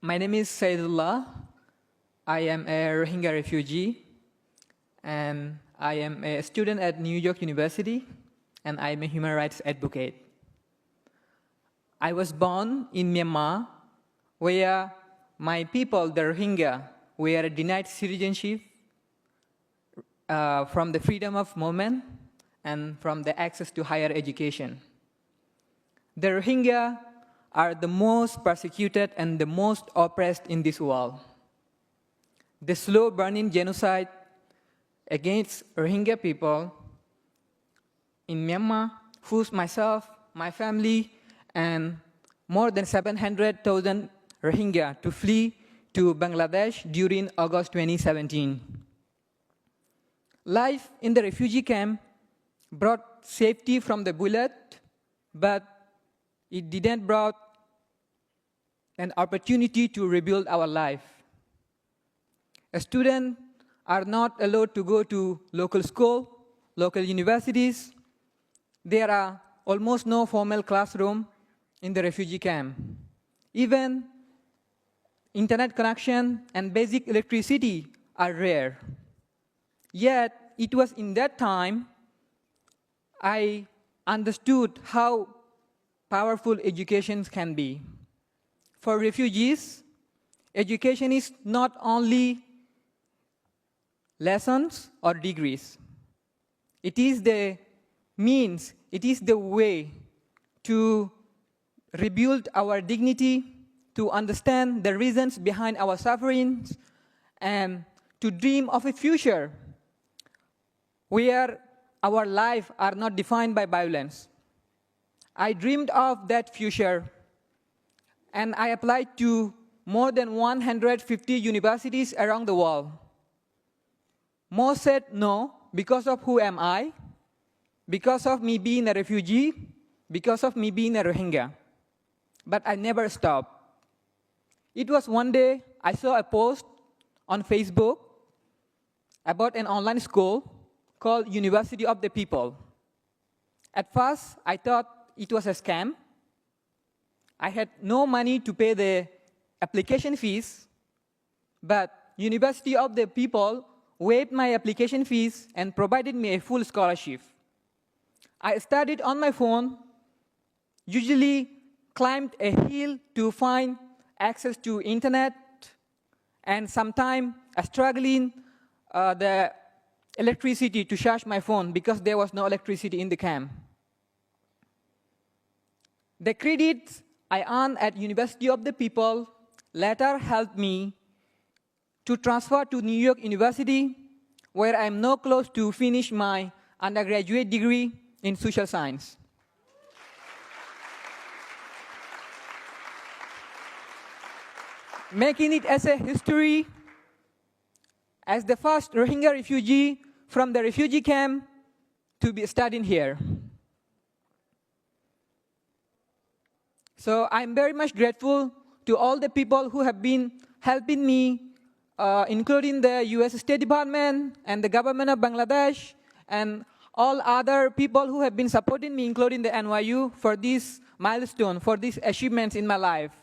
My name is Saidullah. I am a Rohingya refugee, and I am a student at New York University, and I am a human rights advocate. I was born in Myanmar, where my people, the Rohingya, were denied citizenship from the freedom of movement and from the access to higher education. The Rohingya are the most persecuted and the most oppressed in this world. The slow burning genocide against Rohingya people in Myanmar forced myself, my family, and more than 700,000 Rohingya to flee to Bangladesh during August 2017. Life in the refugee camp brought safety from the bullet, but it didn't bring an opportunity to rebuild our life. Students are not allowed to go to local school, local universities. There are almost no formal classroom in the refugee camp. Even internet connection and basic electricity are rare. Yet, it was in that time I understood how powerful education can be. For refugees, education is not only lessons or degrees. It is the means, it is the way to rebuild our dignity, to understand the reasons behind our sufferings, and to dream of a future where our lives are not defined by violence. I dreamed of that future, and I applied to more than 150 universities around the world. Most said no because of who am I, because of me being a refugee, because of me being a Rohingya. But I never stopped. It was one day I saw a post on Facebook about an online school called University of the People. At first, I thought it was a scam. I had no money to pay the application fees, but University of the People waived my application fees and provided me a full scholarship. I studied on my phone, usually climbed a hill to find access to internet, and sometimes struggling the electricity to charge my phone because there was no electricity in the camp. The credits I earned at University of the People later helped me to transfer to New York University, where I am now close to finish my undergraduate degree in social science. Making it as a history, as the first Rohingya refugee from the refugee camp to be studying here. So I'm very much grateful to all the people who have been helping me, including the US State Department and the government of Bangladesh and all other people who have been supporting me, including the NYU, for this milestone, for these achievements in my life.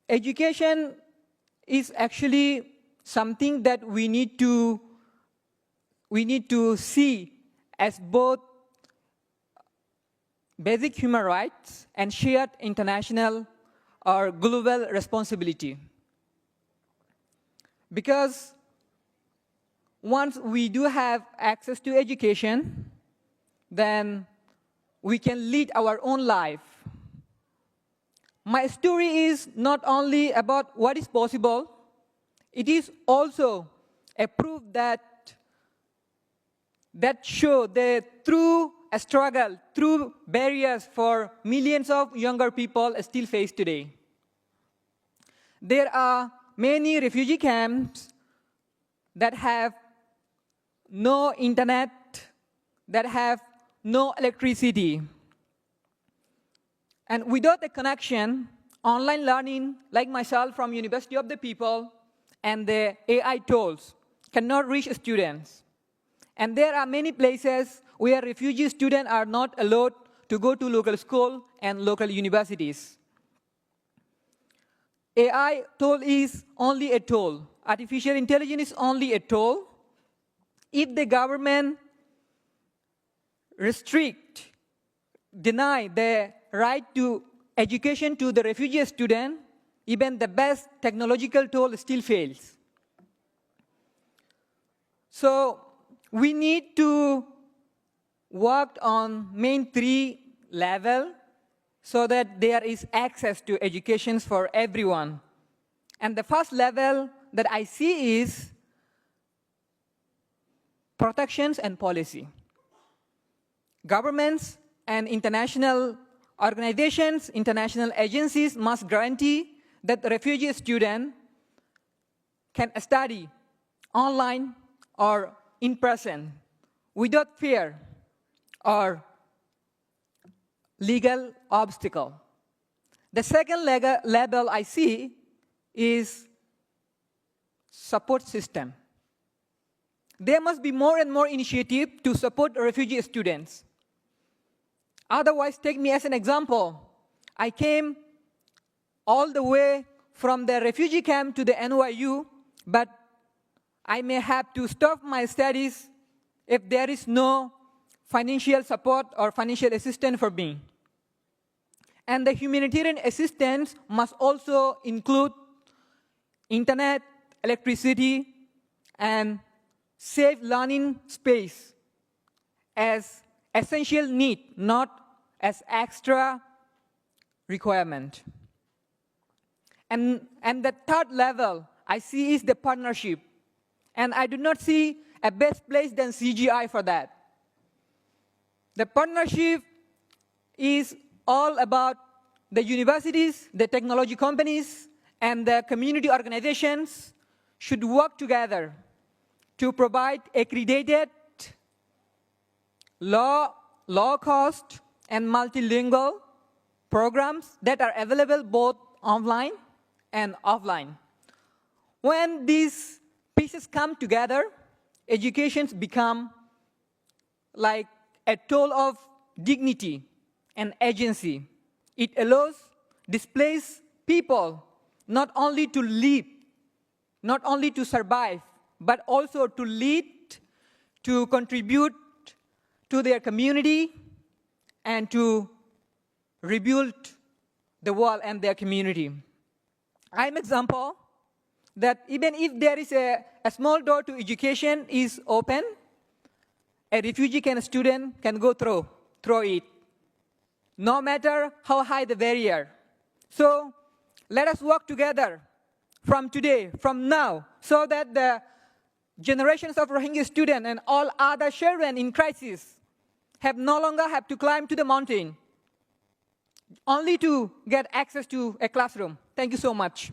Education is actually something that we need to see as both basic human rights and shared international or global responsibility. Because once we do have access to education, then we can lead our own life. My story is not only about what is possible, it is also a proof that shows the true struggle, true barriers for millions of younger people still face today. There are many refugee camps that have no internet, that have no electricity. And without a connection, online learning, like myself from University of the People, and the AI tools cannot reach students. And there are many places where refugee students are not allowed to go to local school and local universities. AI tool is only a tool. Artificial intelligence is only a tool. If the government restrict, deny the right to education to the refugee student, even the best technological tool still fails. So we need to work on main three levels so that there is access to education for everyone. And the first level that I see is protections and policy. Governments and international organizations, international agencies must guarantee that the refugee student can study online or in person without fear or legal obstacle. The second level I see is support system. There must be more and more initiative to support refugee students. Otherwise, take me as an example. I came all the way from the refugee camp to the NYU, but I may have to stop my studies if there is no financial support or financial assistance for me. And the humanitarian assistance must also include internet, electricity, and safe learning space as essential need, not as extra requirement. And the third level I see is the partnership. And I do not see a best place than CGI for that. The partnership is all about the universities, the technology companies, and the community organizations should work together to provide accredited, low-cost, and multilingual programs that are available both online and offline. When these pieces come together, educations become like a tool of dignity and agency. It allows displaced people not only to live, not only to survive, but also to lead, to contribute to their community, and to rebuild the world and their community. I'm an example that even if there is a small door to education is open, a refugee student can go through it, no matter how high the barrier. So let us work together from today, from now, so that the generations of Rohingya students and all other children in crisis no longer have to climb to the mountain only to get access to a classroom. Thank you so much.